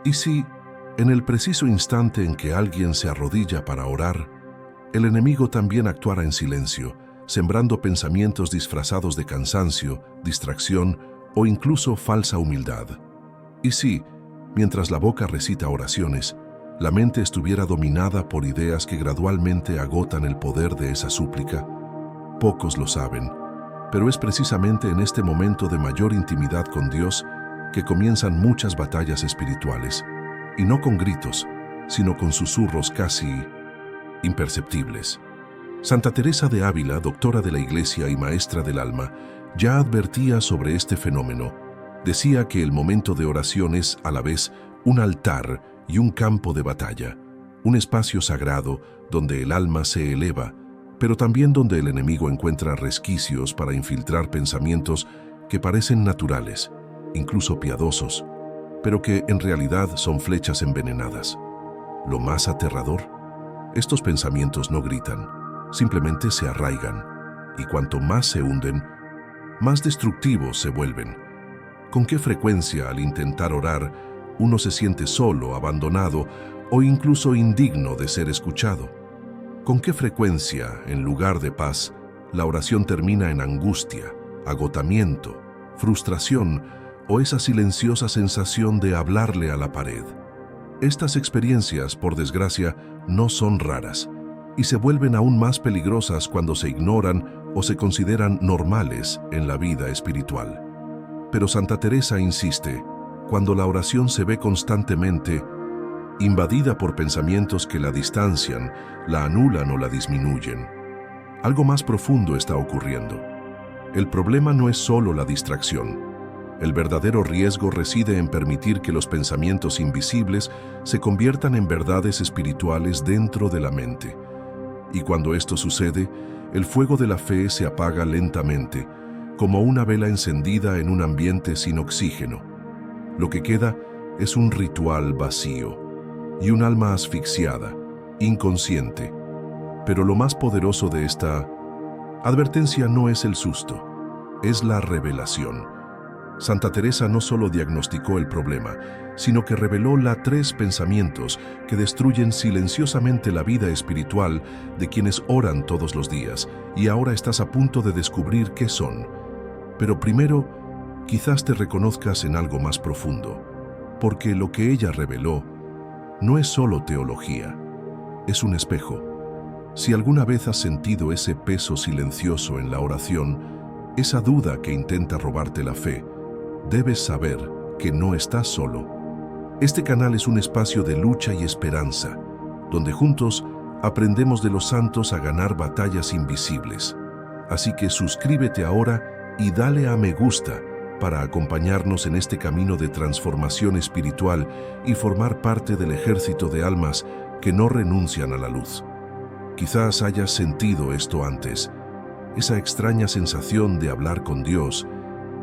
Y si, en el preciso instante en que alguien se arrodilla para orar, el enemigo también actuara en silencio, sembrando pensamientos disfrazados de cansancio, distracción o incluso falsa humildad. Y si, mientras la boca recita oraciones, la mente estuviera dominada por ideas que gradualmente agotan el poder de esa súplica, pocos lo saben, pero es precisamente en este momento de mayor intimidad con Dios que comienzan muchas batallas espirituales, y no con gritos, sino con susurros casi imperceptibles. Santa Teresa de Ávila, doctora de la Iglesia y maestra del alma, ya advertía sobre este fenómeno. Decía que el momento de oración es, a la vez, un altar y un campo de batalla, un espacio sagrado donde el alma se eleva, pero también donde el enemigo encuentra resquicios para infiltrar pensamientos que parecen naturales, incluso piadosos, pero que en realidad son flechas envenenadas. Lo más aterrador, estos pensamientos no gritan, simplemente se arraigan, y cuanto más se hunden, más destructivos se vuelven. ¿Con qué frecuencia al intentar orar uno se siente solo, abandonado o incluso indigno de ser escuchado? ¿Con qué frecuencia, en lugar de paz, la oración termina en angustia, agotamiento, frustración o esa silenciosa sensación de hablarle a la pared? Estas experiencias, por desgracia, no son raras y se vuelven aún más peligrosas cuando se ignoran o se consideran normales en la vida espiritual. Pero Santa Teresa insiste, cuando la oración se ve constantemente invadida por pensamientos que la distancian, la anulan o la disminuyen, algo más profundo está ocurriendo. El problema no es solo la distracción. El verdadero riesgo reside en permitir que los pensamientos invisibles se conviertan en verdades espirituales dentro de la mente. Y cuando esto sucede, el fuego de la fe se apaga lentamente, como una vela encendida en un ambiente sin oxígeno. Lo que queda es un ritual vacío y un alma asfixiada, inconsciente. Pero lo más poderoso de esta advertencia no es el susto, es la revelación. Santa Teresa no solo diagnosticó el problema, sino que reveló los 3 pensamientos que destruyen silenciosamente la vida espiritual de quienes oran todos los días, y ahora estás a punto de descubrir qué son. Pero primero, quizás te reconozcas en algo más profundo, porque lo que ella reveló no es solo teología, es un espejo. Si alguna vez has sentido ese peso silencioso en la oración, esa duda que intenta robarte la fe, debes saber que no estás solo. Este canal es un espacio de lucha y esperanza, donde juntos aprendemos de los santos a ganar batallas invisibles. Así que suscríbete ahora y dale a me gusta para acompañarnos en este camino de transformación espiritual y formar parte del ejército de almas que no renuncian a la luz. Quizás hayas sentido esto antes, esa extraña sensación de hablar con Dios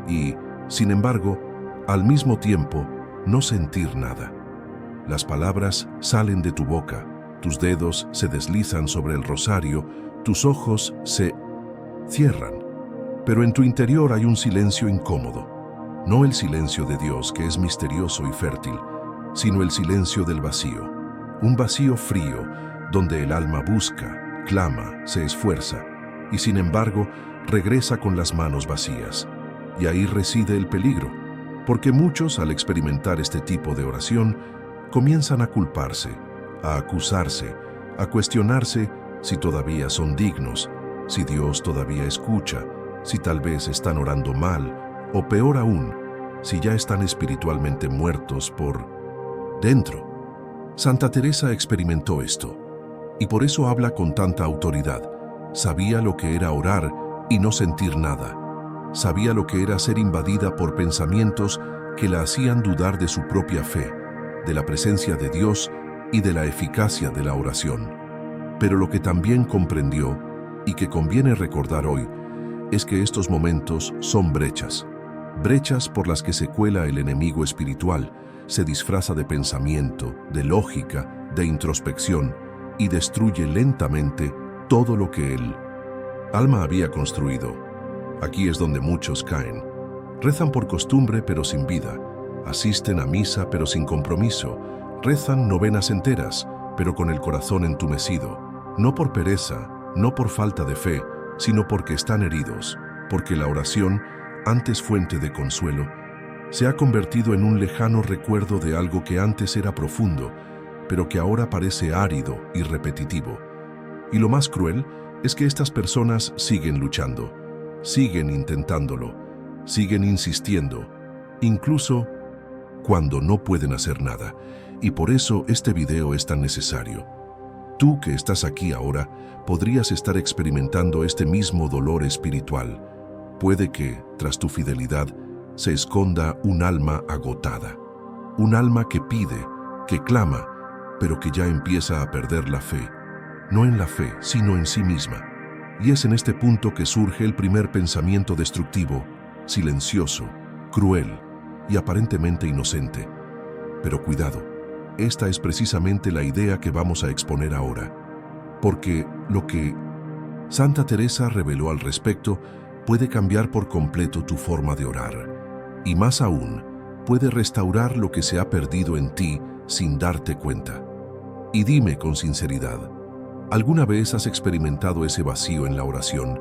y, sin embargo, al mismo tiempo, no sentir nada. Las palabras salen de tu boca, tus dedos se deslizan sobre el rosario, tus ojos se cierran, pero en tu interior hay un silencio incómodo. No el silencio de Dios, que es misterioso y fértil, sino el silencio del vacío. Un vacío frío, donde el alma busca, clama, se esfuerza, y sin embargo, regresa con las manos vacías. Y ahí reside el peligro, porque muchos, al experimentar este tipo de oración, comienzan a culparse, a acusarse, a cuestionarse si todavía son dignos, si Dios todavía escucha, si tal vez están orando mal, o peor aún, si ya están espiritualmente muertos por dentro. Santa Teresa experimentó esto, y por eso habla con tanta autoridad. Sabía lo que era orar y no sentir nada. Sabía lo que era ser invadida por pensamientos que la hacían dudar de su propia fe, de la presencia de Dios y de la eficacia de la oración. Pero lo que también comprendió, y que conviene recordar hoy, es que estos momentos son brechas por las que se cuela el enemigo espiritual, se disfraza de pensamiento, de lógica, de introspección y destruye lentamente todo lo que el alma había construido. Aquí es donde muchos caen. Rezan por costumbre pero sin vida. asisten a misa pero sin compromiso, rezan novenas enteras, pero con el corazón entumecido, no por pereza, no por falta de fe, sino porque están heridos, porque la oración, antes fuente de consuelo, se ha convertido en un lejano recuerdo de algo que antes era profundo, pero que ahora parece árido y repetitivo. Y lo más cruel es que estas personas siguen luchando, siguen intentándolo, siguen insistiendo, incluso cuando no pueden hacer nada. Y por eso este video es tan necesario. Tú que estás aquí ahora, podrías estar experimentando este mismo dolor espiritual. Puede que, tras tu fidelidad, se esconda un alma agotada. Un alma que pide, que clama, pero que ya empieza a perder la fe. No en la fe, sino en sí misma. Y es en este punto que surge el primer pensamiento destructivo, silencioso, cruel y aparentemente inocente. Pero cuidado, esta es precisamente la idea que vamos a exponer ahora. Porque lo que Santa Teresa reveló al respecto puede cambiar por completo tu forma de orar. Y más aún, puede restaurar lo que se ha perdido en ti sin darte cuenta. Y dime con sinceridad, ¿alguna vez has experimentado ese vacío en la oración?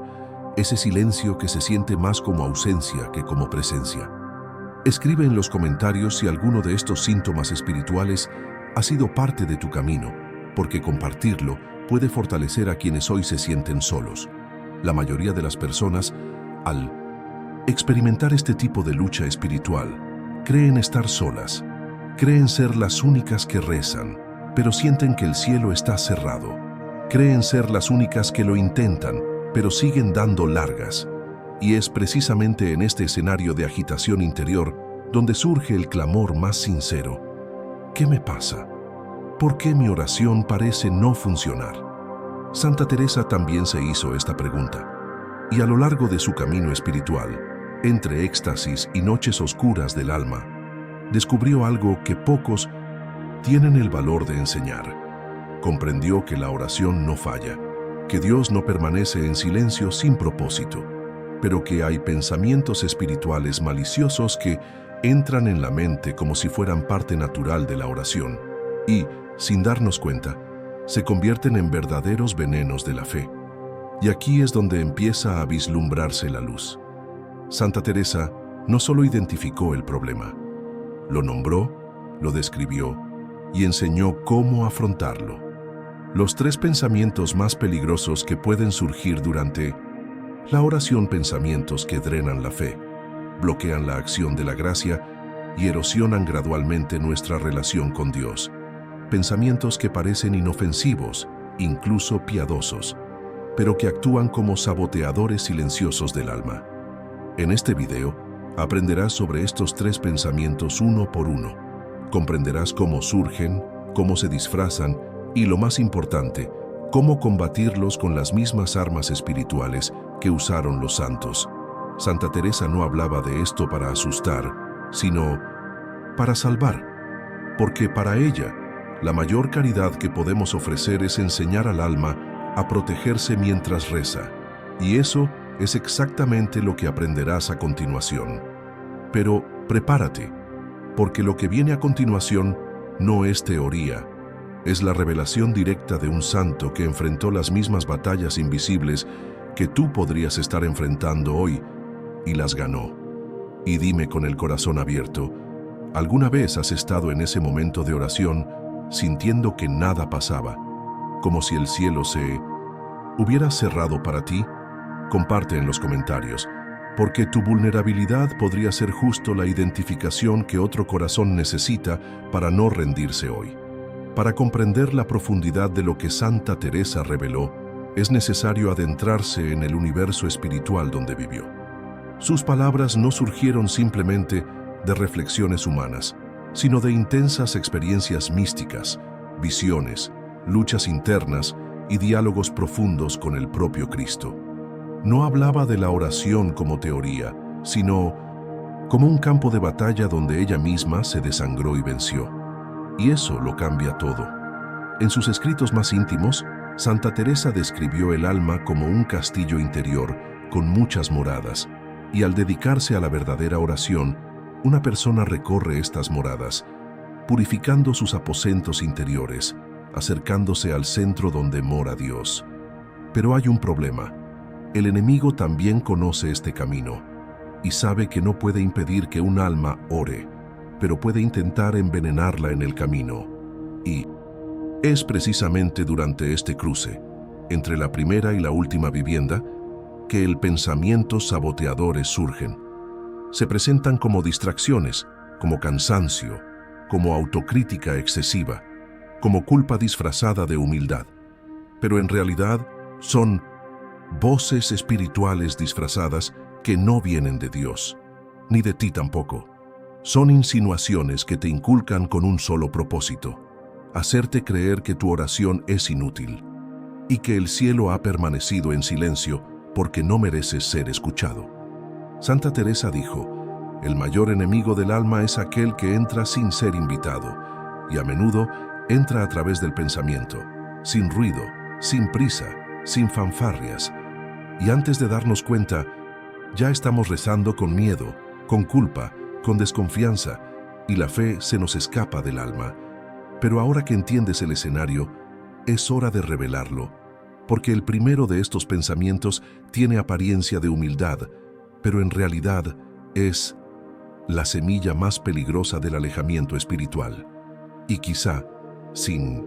Ese silencio que se siente más como ausencia que como presencia. Escribe en los comentarios si alguno de estos síntomas espirituales ha sido parte de tu camino, porque compartirlo puede fortalecer a quienes hoy se sienten solos. La mayoría de las personas, al experimentar este tipo de lucha espiritual, creen estar solas, creen ser las únicas que rezan, pero sienten que el cielo está cerrado. Creen ser las únicas que lo intentan, pero siguen dando largas. Y es precisamente en este escenario de agitación interior donde surge el clamor más sincero. ¿Qué me pasa? ¿Por qué mi oración parece no funcionar? Santa Teresa también se hizo esta pregunta. Y a lo largo de su camino espiritual, entre éxtasis y noches oscuras del alma, descubrió algo que pocos tienen el valor de enseñar. Comprendió que la oración no falla, que Dios no permanece en silencio sin propósito, pero que hay pensamientos espirituales maliciosos que entran en la mente como si fueran parte natural de la oración y, sin darnos cuenta, se convierten en verdaderos venenos de la fe. Y aquí es donde empieza a vislumbrarse la luz. Santa Teresa no solo identificó el problema, lo nombró, lo describió y enseñó cómo afrontarlo. Los 3 pensamientos más peligrosos que pueden surgir durante la oración: pensamientos que drenan la fe, bloquean la acción de la gracia y erosionan gradualmente nuestra relación con Dios. Pensamientos que parecen inofensivos, incluso piadosos, pero que actúan como saboteadores silenciosos del alma. En este video, aprenderás sobre estos 3 pensamientos uno por uno. Comprenderás cómo surgen, cómo se disfrazan y, lo más importante, cómo combatirlos con las mismas armas espirituales que usaron los santos. Santa Teresa no hablaba de esto para asustar, sino para salvar, porque para ella, la mayor caridad que podemos ofrecer es enseñar al alma a protegerse mientras reza, y eso es exactamente lo que aprenderás a continuación. Pero prepárate, porque lo que viene a continuación no es teoría, es la revelación directa de un santo que enfrentó las mismas batallas invisibles que tú podrías estar enfrentando hoy, y las ganó. Y dime con el corazón abierto, ¿alguna vez has estado en ese momento de oración sintiendo que nada pasaba, como si el cielo se hubiera cerrado para ti? Comparte en los comentarios, porque tu vulnerabilidad podría ser justo la identificación que otro corazón necesita para no rendirse hoy. Para comprender la profundidad de lo que Santa Teresa reveló, es necesario adentrarse en el universo espiritual donde vivió. Sus palabras no surgieron simplemente de reflexiones humanas, sino de intensas experiencias místicas, visiones, luchas internas y diálogos profundos con el propio Cristo. No hablaba de la oración como teoría, sino como un campo de batalla donde ella misma se desangró y venció. Y eso lo cambia todo. En sus escritos más íntimos, Santa Teresa describió el alma como un castillo interior con muchas moradas, y al dedicarse a la verdadera oración, Una persona recorre estas moradas, purificando sus aposentos interiores, acercándose al centro donde mora Dios. Pero hay un problema. El enemigo también conoce este camino y sabe que no puede impedir que un alma ore, pero puede intentar envenenarla en el camino. Y es precisamente durante este cruce, entre la primera y la última vivienda, que el pensamientos saboteadores surgen. Se presentan como distracciones, como cansancio, como autocrítica excesiva, como culpa disfrazada de humildad. Pero en realidad son voces espirituales disfrazadas que no vienen de Dios, ni de ti tampoco. Son insinuaciones que te inculcan con un solo propósito: hacerte creer que tu oración es inútil y que el cielo ha permanecido en silencio porque no mereces ser escuchado. Santa Teresa dijo: el mayor enemigo del alma es aquel que entra sin ser invitado, y a menudo entra a través del pensamiento, sin ruido, sin prisa, sin fanfarrias, y antes de darnos cuenta, ya estamos rezando con miedo, con culpa, con desconfianza, y la fe se nos escapa del alma. Pero ahora que entiendes el escenario, es hora de revelarlo, porque el primero de estos pensamientos tiene apariencia de humildad, pero en realidad es la semilla más peligrosa del alejamiento espiritual. Y quizá, sin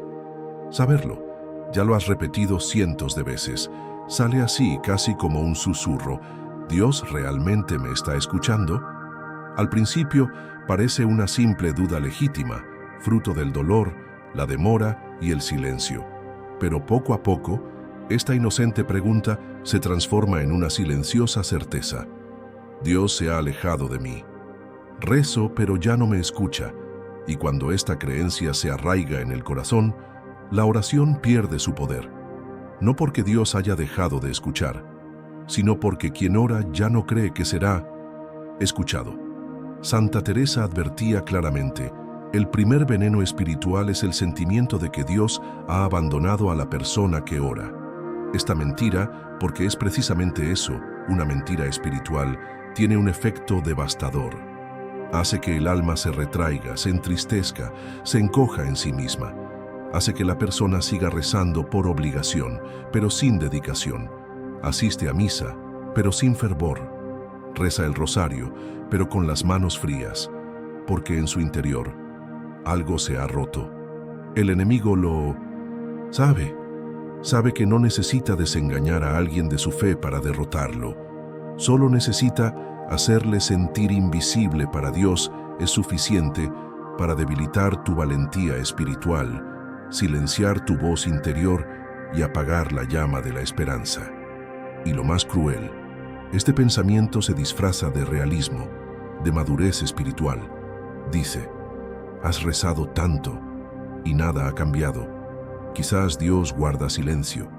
saberlo, ya lo has repetido cientos de veces, sale así casi como un susurro: ¿Dios realmente me está escuchando? Al principio parece una simple duda legítima, fruto del dolor, la demora y el silencio. Pero poco a poco, esta inocente pregunta se transforma en una silenciosa certeza: Dios se ha alejado de mí. Rezo, pero ya no me escucha, y cuando esta creencia se arraiga en el corazón, la oración pierde su poder. No porque Dios haya dejado de escuchar, sino porque quien ora ya no cree que será escuchado. Santa Teresa advertía claramente: el primer veneno espiritual es el sentimiento de que Dios ha abandonado a la persona que ora. Esta mentira, porque es precisamente eso, una mentira espiritual, tiene un efecto devastador. Hace que el alma se retraiga, se entristezca, se encoja en sí misma. Hace que la persona siga rezando por obligación, pero sin dedicación. Asiste a misa, pero sin fervor. Reza el rosario, pero con las manos frías, porque en su interior algo se ha roto. El enemigo lo sabe. Sabe que no necesita desengañar a alguien de su fe para derrotarlo. Solo necesita hacerle sentir invisible para Dios. Es suficiente para debilitar tu valentía espiritual, silenciar tu voz interior y apagar la llama de la esperanza. Y lo más cruel, este pensamiento se disfraza de realismo, de madurez espiritual. Dice: has rezado tanto y nada ha cambiado. Quizás Dios guarda silencio.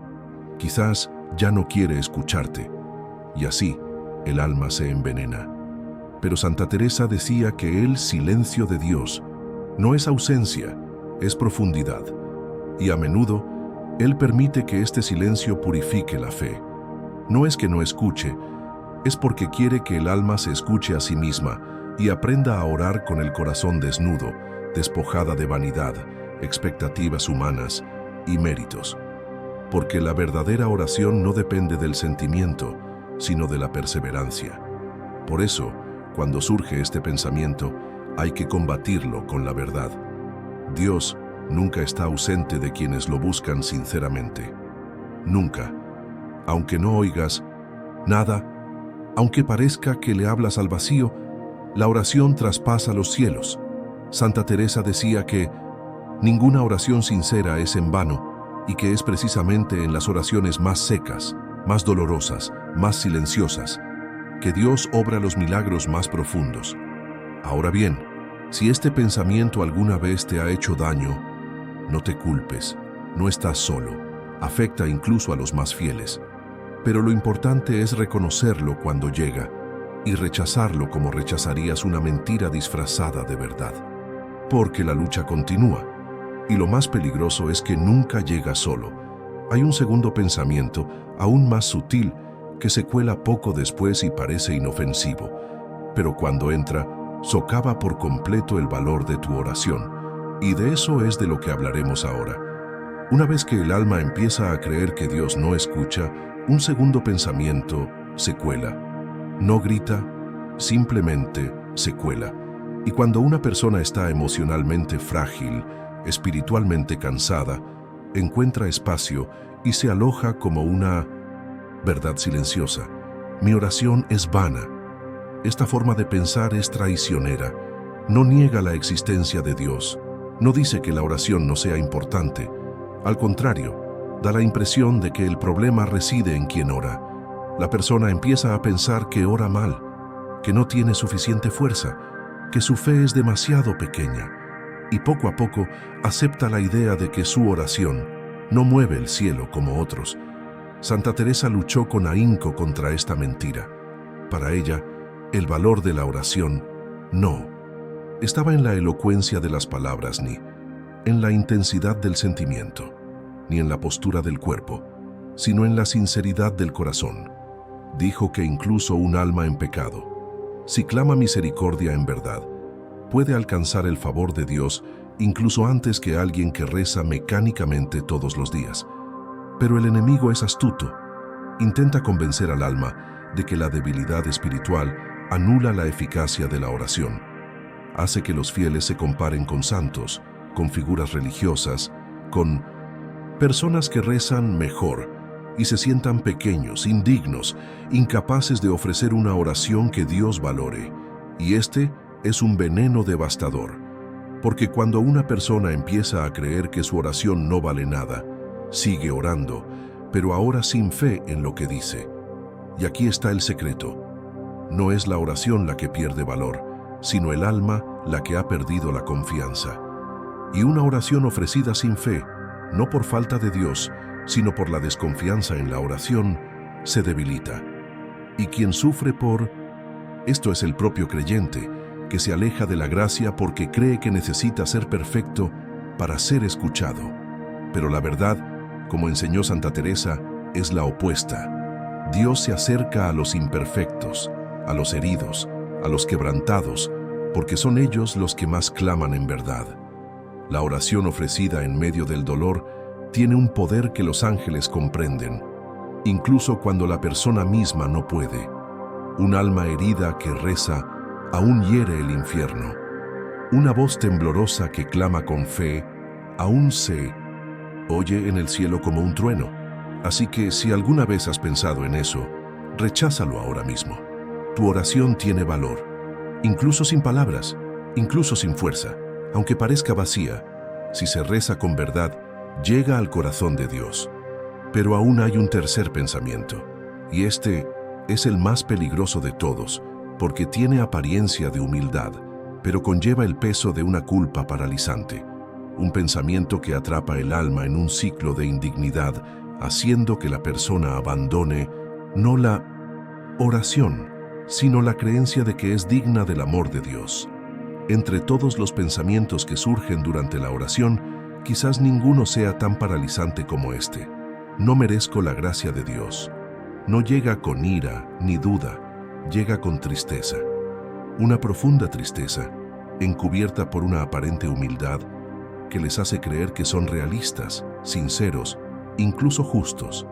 Quizás ya no quiere escucharte. Y así, el alma se envenena. Pero Santa Teresa decía que el silencio de Dios no es ausencia, es profundidad. Y a menudo, Él permite que este silencio purifique la fe. No es que no escuche, es porque quiere que el alma se escuche a sí misma y aprenda a orar con el corazón desnudo, despojada de vanidad, expectativas humanas y méritos. Porque la verdadera oración no depende del sentimiento, sino de la perseverancia. Por eso, cuando surge este pensamiento, hay que combatirlo con la verdad. Dios nunca está ausente de quienes lo buscan sinceramente. Nunca. Aunque no oigas nada, aunque parezca que le hablas al vacío, la oración traspasa los cielos. Santa Teresa decía que ninguna oración sincera es en vano y que es precisamente en las oraciones más secas, más dolorosas, más silenciosas, que Dios obra los milagros más profundos. Ahora bien, si este pensamiento alguna vez te ha hecho daño, no te culpes, no estás solo, afecta incluso a los más fieles. Pero lo importante es reconocerlo cuando llega y rechazarlo como rechazarías una mentira disfrazada de verdad. Porque la lucha continúa, y lo más peligroso es que nunca llega solo. Hay un segundo pensamiento, aún más sutil, que se cuela poco después y parece inofensivo, pero cuando entra, socava por completo el valor de tu oración. Y de eso es de lo que hablaremos ahora. Una vez que el alma empieza a creer que Dios no escucha, un segundo pensamiento se cuela. No grita, simplemente se cuela. Y cuando una persona está emocionalmente frágil, espiritualmente cansada, encuentra espacio y se aloja como una verdad silenciosa. Mi oración es vana. Esta forma de pensar es traicionera. No niega la existencia de Dios. No dice que la oración no sea importante. Al contrario, da la impresión de que el problema reside en quien ora. La persona empieza a pensar que ora mal, que no tiene suficiente fuerza, que su fe es demasiado pequeña, y poco a poco acepta la idea de que su oración no mueve el cielo como otros. Santa Teresa luchó con ahínco contra esta mentira. Para ella, el valor de la oración no estaba en la elocuencia de las palabras ni en la intensidad del sentimiento, ni en la postura del cuerpo, sino en la sinceridad del corazón. Dijo que incluso un alma en pecado, si clama misericordia en verdad, puede alcanzar el favor de Dios incluso antes que alguien que reza mecánicamente todos los días. Pero el enemigo es astuto. Intenta convencer al alma de que la debilidad espiritual anula la eficacia de la oración. Hace que los fieles se comparen con santos, con figuras religiosas, con personas que rezan mejor y se sientan pequeños, indignos, incapaces de ofrecer una oración que Dios valore. Y este es un veneno devastador, porque cuando una persona empieza a creer que su oración no vale nada, sigue orando, pero ahora sin fe en lo que dice. Y aquí está el secreto. No es la oración la que pierde valor, sino el alma la que ha perdido la confianza. Y una oración ofrecida sin fe, no por falta de Dios, sino por la desconfianza en la oración, se debilita. Y quien sufre por esto es el propio creyente, que se aleja de la gracia porque cree que necesita ser perfecto para ser escuchado. Pero la verdad, como enseñó Santa Teresa, es la opuesta. Dios se acerca a los imperfectos, a los heridos, a los quebrantados, porque son ellos los que más claman en verdad. La oración ofrecida en medio del dolor tiene un poder que los ángeles comprenden, incluso cuando la persona misma no puede. Un alma herida que reza aún hiere el infierno. Una voz temblorosa que clama con fe aún se oye en el cielo como un trueno. Así que si alguna vez has pensado en eso, recházalo ahora mismo. Tu oración tiene valor, incluso sin palabras, incluso sin fuerza, aunque parezca vacía. Si se reza con verdad, llega al corazón de Dios. Pero aún hay un tercer pensamiento, y este es el más peligroso de todos, porque tiene apariencia de humildad, pero conlleva el peso de una culpa paralizante. Un pensamiento que atrapa el alma en un ciclo de indignidad, haciendo que la persona abandone no la oración, sino la creencia de que es digna del amor de Dios. Entre todos los pensamientos que surgen durante la oración, quizás ninguno sea tan paralizante como este. No merezco la gracia de Dios. No llega con ira ni duda, llega con tristeza. Una profunda tristeza, encubierta por una aparente humildad, que les hace creer que son realistas, sinceros, incluso justos.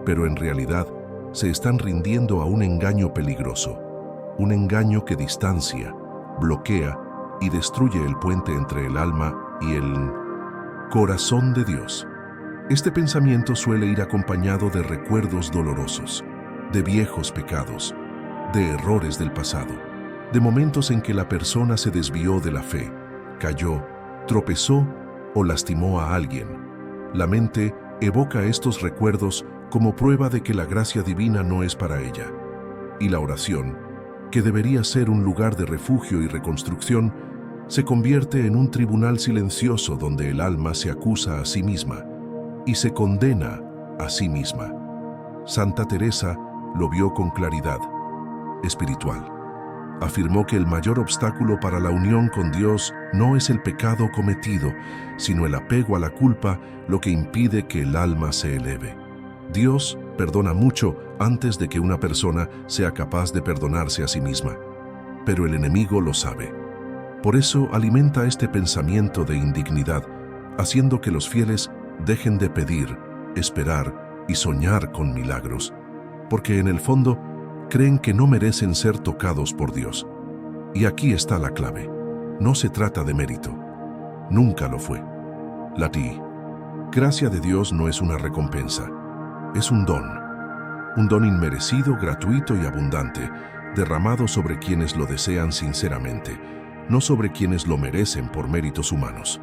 Pero en realidad se están rindiendo a un engaño peligroso, un engaño que distancia, bloquea y destruye el puente entre el alma y el corazón de Dios. Este pensamiento suele ir acompañado de recuerdos dolorosos, de viejos pecados, de errores del pasado, de momentos en que la persona se desvió de la fe, cayó, tropezó o lastimó a alguien. La mente evoca estos recuerdos como prueba de que la gracia divina no es para ella. Y la oración, que debería ser un lugar de refugio y reconstrucción, se convierte en un tribunal silencioso donde el alma se acusa a sí misma y se condena a sí misma. Santa Teresa lo vio con claridad espiritual. Afirmó que el mayor obstáculo para la unión con Dios no es el pecado cometido, sino el apego a la culpa, lo que impide que el alma se eleve. Dios perdona mucho antes de que una persona sea capaz de perdonarse a sí misma. pero el enemigo lo sabe. Por eso alimenta este pensamiento de indignidad, haciendo que los fieles dejen de pedir, esperar y soñar con milagros, porque en el fondo creen que no merecen ser tocados por Dios. Y aquí está la clave. No se trata de mérito. Nunca lo fue. La gracia de Dios no es una recompensa, es un don inmerecido, gratuito y abundante, derramado sobre quienes lo desean sinceramente, no sobre quienes lo merecen por méritos humanos.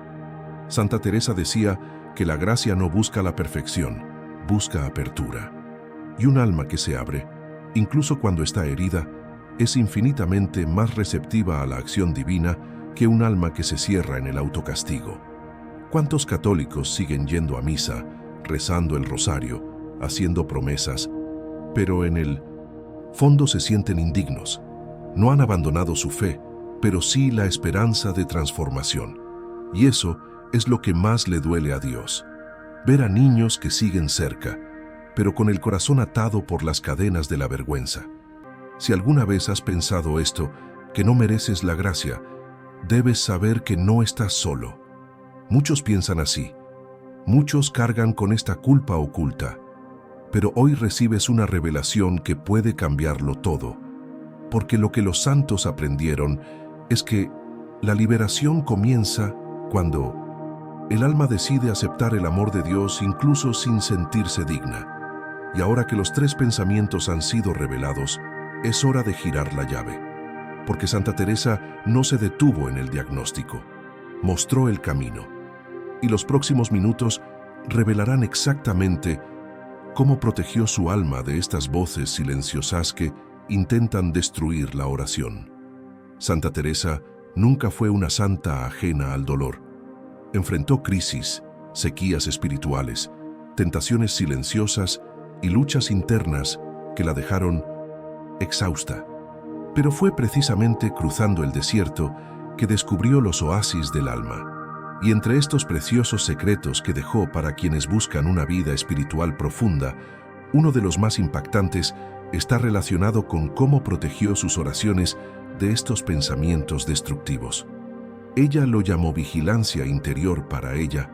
Santa Teresa decía que la gracia no busca la perfección, busca apertura. Y un alma que se abre, incluso cuando está herida, es infinitamente más receptiva a la acción divina que un alma que se cierra en el autocastigo. ¿Cuántos católicos siguen yendo a misa, rezando el rosario, haciendo promesas, pero en el fondo se sienten indignos? No han abandonado su fe, pero sí la esperanza de transformación. Y eso es lo que más le duele a Dios. Ver a niños que siguen cerca, pero con el corazón atado por las cadenas de la vergüenza. Si alguna vez has pensado esto, que no mereces la gracia, debes saber que no estás solo. Muchos piensan así. Muchos cargan con esta culpa oculta. Pero hoy recibes una revelación que puede cambiarlo todo. Porque lo que los santos aprendieron es que la liberación comienza cuando el alma decide aceptar el amor de Dios incluso sin sentirse digna. Y ahora que los 3 pensamientos han sido revelados, es hora de girar la llave. Porque Santa Teresa no se detuvo en el diagnóstico, mostró el camino. Y los próximos minutos revelarán exactamente cómo protegió su alma de estas voces silenciosas que intentan destruir la oración. Santa Teresa nunca fue una santa ajena al dolor. Enfrentó crisis, sequías espirituales, tentaciones silenciosas y luchas internas que la dejaron exhausta. Pero fue precisamente cruzando el desierto que descubrió los oasis del alma. Y entre estos preciosos secretos que dejó para quienes buscan una vida espiritual profunda, uno de los más impactantes está relacionado con cómo protegió sus oraciones de estos pensamientos destructivos. Ella lo llamó vigilancia interior para ella.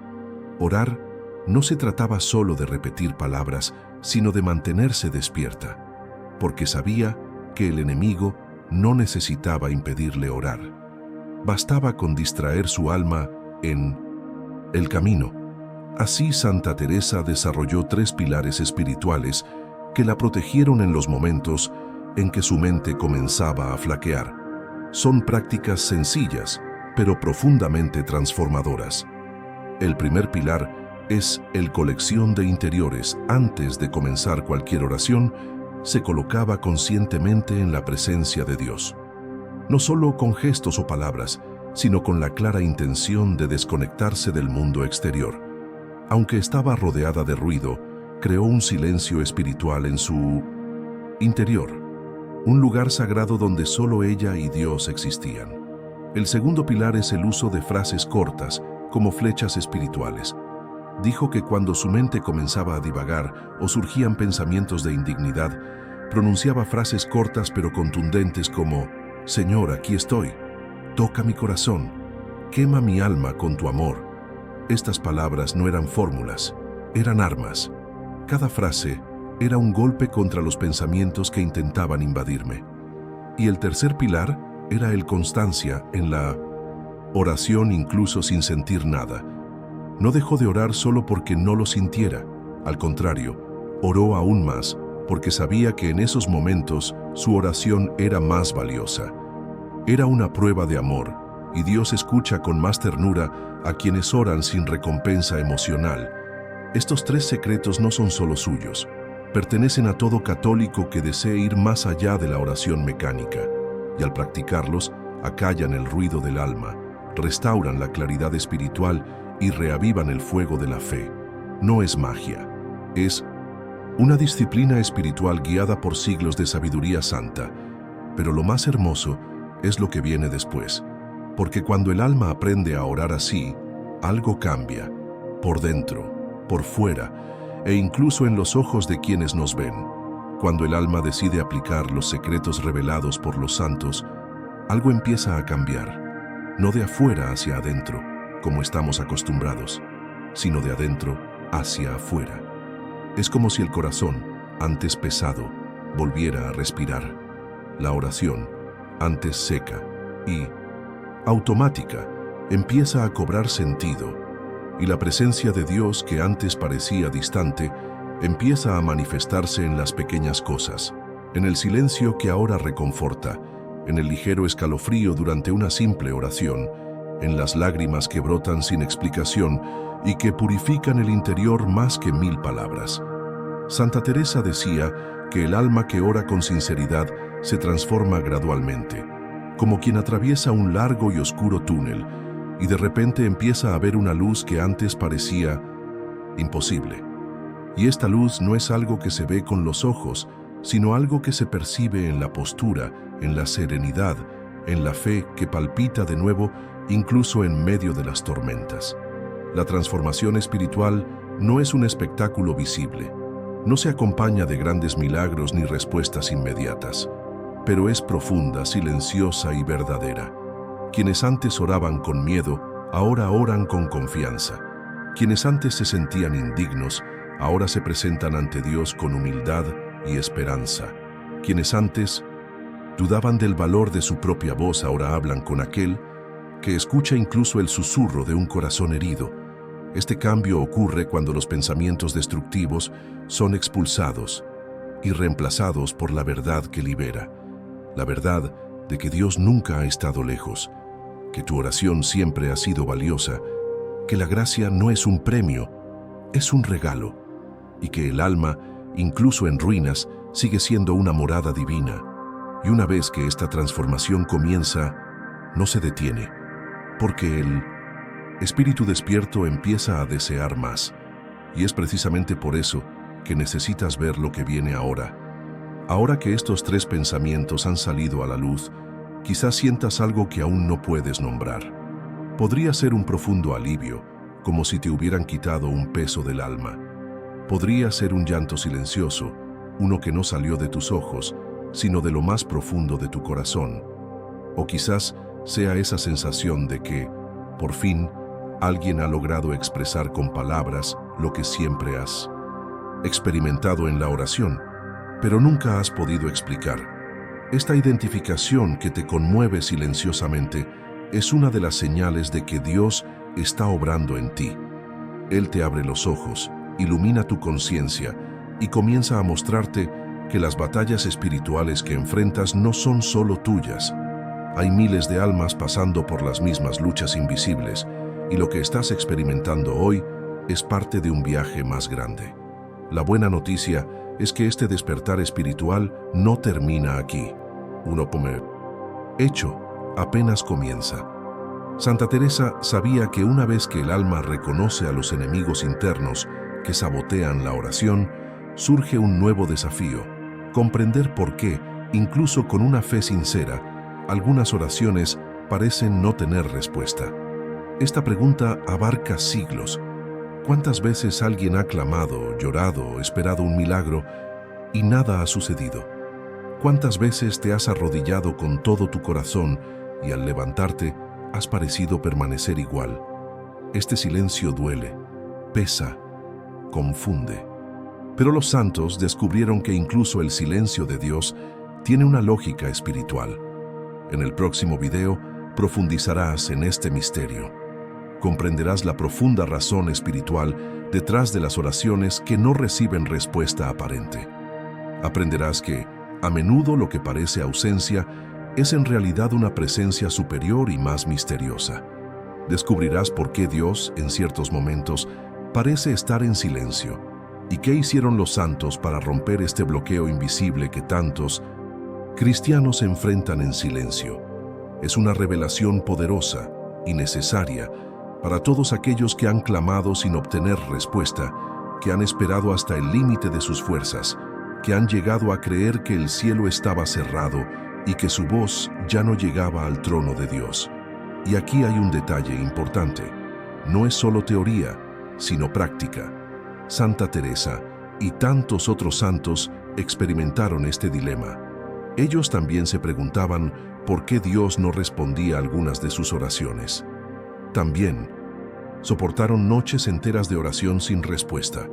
Orar no se trataba solo de repetir palabras, sino de mantenerse despierta, porque sabía que el enemigo no necesitaba impedirle orar. Bastaba con distraer su alma en el camino. Así Santa Teresa desarrolló 3 pilares espirituales que la protegieron en los momentos en que su mente comenzaba a flaquear. Son prácticas sencillas, pero profundamente transformadoras. El primer pilar es el colección de interiores. Antes de comenzar cualquier oración, se colocaba conscientemente en la presencia de Dios. No solo con gestos o palabras, sino con la clara intención de desconectarse del mundo exterior. Aunque estaba rodeada de ruido, creó un silencio espiritual en su interior, un lugar sagrado donde solo ella y Dios existían. El segundo pilar es el uso de frases cortas, como flechas espirituales. Dijo que cuando su mente comenzaba a divagar o surgían pensamientos de indignidad, pronunciaba frases cortas pero contundentes como: «Señor, aquí estoy. Toca mi corazón, quema mi alma con tu amor». Estas palabras no eran fórmulas, eran armas. Cada frase era un golpe contra los pensamientos que intentaban invadirme. Y el tercer pilar era el constancia en la oración incluso sin sentir nada. No dejó de orar solo porque no lo sintiera. Al contrario, oró aún más porque sabía que en esos momentos su oración era más valiosa. Era una prueba de amor, y Dios escucha con más ternura a quienes oran sin recompensa emocional. Estos 3 secretos no son solo suyos, pertenecen a todo católico que desee ir más allá de la oración mecánica, y al practicarlos, acallan el ruido del alma, restauran la claridad espiritual y reavivan el fuego de la fe. No es magia, es una disciplina espiritual guiada por siglos de sabiduría santa, pero lo más hermoso es lo que viene después, porque cuando el alma aprende a orar así, algo cambia, por dentro, por fuera, e incluso en los ojos de quienes nos ven. Cuando el alma decide aplicar los secretos revelados por los santos, algo empieza a cambiar, no de afuera hacia adentro, como estamos acostumbrados, sino de adentro hacia afuera. Es como si el corazón, antes pesado, volviera a respirar. La oración, antes seca y automática, empieza a cobrar sentido, y la presencia de Dios que antes parecía distante, empieza a manifestarse en las pequeñas cosas, en el silencio que ahora reconforta, en el ligero escalofrío durante una simple oración, en las lágrimas que brotan sin explicación y que purifican el interior más que 1000 palabras. Santa Teresa decía que el alma que ora con sinceridad se transforma gradualmente, como quien atraviesa un largo y oscuro túnel y de repente empieza a ver una luz que antes parecía imposible. Y esta luz no es algo que se ve con los ojos, sino algo que se percibe en la postura, en la serenidad, en la fe que palpita de nuevo incluso en medio de las tormentas. La transformación espiritual no es un espectáculo visible, no se acompaña de grandes milagros ni respuestas inmediatas, pero es profunda, silenciosa y verdadera. Quienes antes oraban con miedo, ahora oran con confianza. Quienes antes se sentían indignos, ahora se presentan ante Dios con humildad y esperanza. Quienes antes dudaban del valor de su propia voz, ahora hablan con aquel que escucha incluso el susurro de un corazón herido. Este cambio ocurre cuando los pensamientos destructivos son expulsados y reemplazados por la verdad que libera. La verdad de que Dios nunca ha estado lejos, que tu oración siempre ha sido valiosa, que la gracia no es un premio, es un regalo, y que el alma, incluso en ruinas, sigue siendo una morada divina. Y una vez que esta transformación comienza, no se detiene, porque el espíritu despierto empieza a desear más. Y es precisamente por eso que necesitas ver lo que viene ahora. Ahora que estos 3 pensamientos han salido a la luz, quizás sientas algo que aún no puedes nombrar. Podría ser un profundo alivio, como si te hubieran quitado un peso del alma. Podría ser un llanto silencioso, uno que no salió de tus ojos, sino de lo más profundo de tu corazón. O quizás sea esa sensación de que, por fin, alguien ha logrado expresar con palabras lo que siempre has experimentado en la oración, pero nunca has podido explicar. Esta identificación que te conmueve silenciosamente es una de las señales de que Dios está obrando en ti. Él te abre los ojos, ilumina tu conciencia y comienza a mostrarte que las batallas espirituales que enfrentas no son solo tuyas. Hay miles de almas pasando por las mismas luchas invisibles y lo que estás experimentando hoy es parte de un viaje más grande. La buena noticia es que este despertar espiritual no termina aquí. Uno hecho apenas comienza. Santa Teresa sabía que una vez que el alma reconoce a los enemigos internos que sabotean la oración, surge un nuevo desafío: comprender por qué, incluso con una fe sincera, algunas oraciones parecen no tener respuesta. Esta pregunta abarca siglos. ¿Cuántas veces alguien ha clamado, llorado, esperado un milagro y nada ha sucedido? ¿Cuántas veces te has arrodillado con todo tu corazón y al levantarte has parecido permanecer igual? Este silencio duele, pesa, confunde. Pero los santos descubrieron que incluso el silencio de Dios tiene una lógica espiritual. En el próximo video profundizarás en este misterio. Comprenderás la profunda razón espiritual detrás de las oraciones que no reciben respuesta aparente. Aprenderás que, a menudo, lo que parece ausencia es en realidad una presencia superior y más misteriosa. Descubrirás por qué Dios, en ciertos momentos, parece estar en silencio, y qué hicieron los santos para romper este bloqueo invisible que tantos cristianos enfrentan en silencio. Es una revelación poderosa y necesaria para todos aquellos que han clamado sin obtener respuesta, que han esperado hasta el límite de sus fuerzas, que han llegado a creer que el cielo estaba cerrado y que su voz ya no llegaba al trono de Dios. Y aquí hay un detalle importante: no es solo teoría, sino práctica. Santa Teresa y tantos otros santos experimentaron este dilema. Ellos también se preguntaban por qué Dios no respondía a algunas de sus oraciones. También soportaron noches enteras de oración sin respuesta,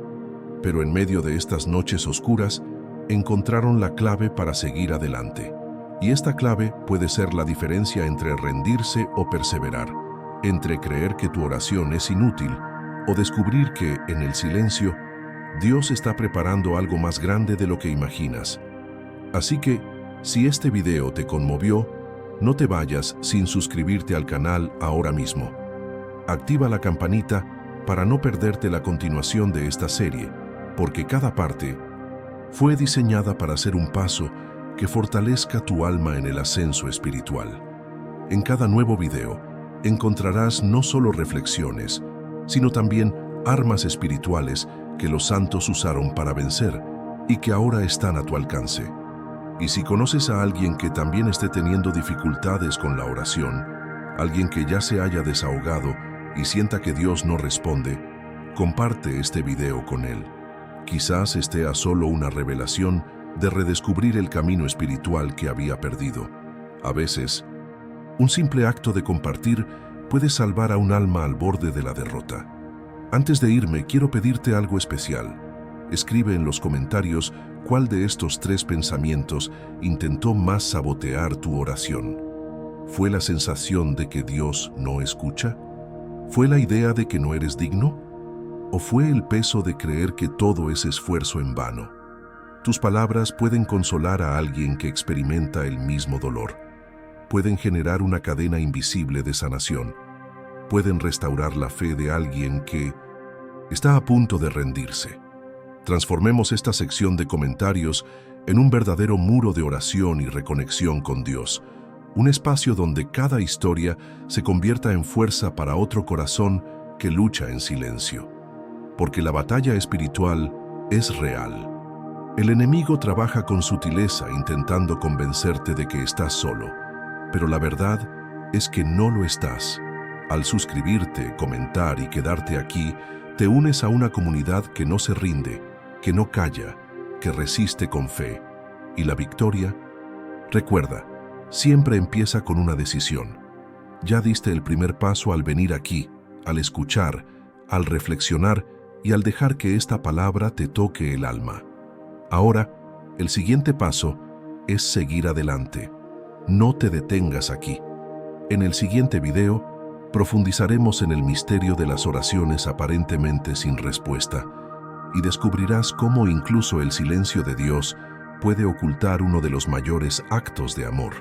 pero en medio de estas noches oscuras encontraron la clave para seguir adelante. Y esta clave puede ser la diferencia entre rendirse o perseverar, entre creer que tu oración es inútil o descubrir que, en el silencio, Dios está preparando algo más grande de lo que imaginas. Así que, si este video te conmovió, no te vayas sin suscribirte al canal ahora mismo. Activa la campanita para no perderte la continuación de esta serie, porque cada parte fue diseñada para ser un paso que fortalezca tu alma en el ascenso espiritual. En cada nuevo video encontrarás no solo reflexiones, sino también armas espirituales que los santos usaron para vencer y que ahora están a tu alcance. Y si conoces a alguien que también esté teniendo dificultades con la oración, alguien que ya se haya desahogado y sienta que Dios no responde, comparte este video con él. Quizás esté a solo una revelación de redescubrir el camino espiritual que había perdido. A veces, un simple acto de compartir puede salvar a un alma al borde de la derrota. Antes de irme, quiero pedirte algo especial. Escribe en los comentarios cuál de estos 3 pensamientos intentó más sabotear tu oración. ¿Fue la sensación de que Dios no escucha? ¿Fue la idea de que no eres digno? ¿O fue el peso de creer que todo es esfuerzo en vano? Tus palabras pueden consolar a alguien que experimenta el mismo dolor. Pueden generar una cadena invisible de sanación. Pueden restaurar la fe de alguien que está a punto de rendirse. Transformemos esta sección de comentarios en un verdadero muro de oración y reconexión con Dios. Un espacio donde cada historia se convierta en fuerza para otro corazón que lucha en silencio. Porque la batalla espiritual es real. El enemigo trabaja con sutileza intentando convencerte de que estás solo, pero la verdad es que no lo estás. Al suscribirte, comentar y quedarte aquí, te unes a una comunidad que no se rinde, que no calla, que resiste con fe. Y la victoria, recuerda, siempre empieza con una decisión. Ya diste el primer paso al venir aquí, al escuchar, al reflexionar y al dejar que esta palabra te toque el alma. Ahora, el siguiente paso es seguir adelante. No te detengas aquí. En el siguiente video, profundizaremos en el misterio de las oraciones aparentemente sin respuesta y descubrirás cómo incluso el silencio de Dios puede ocultar uno de los mayores actos de amor.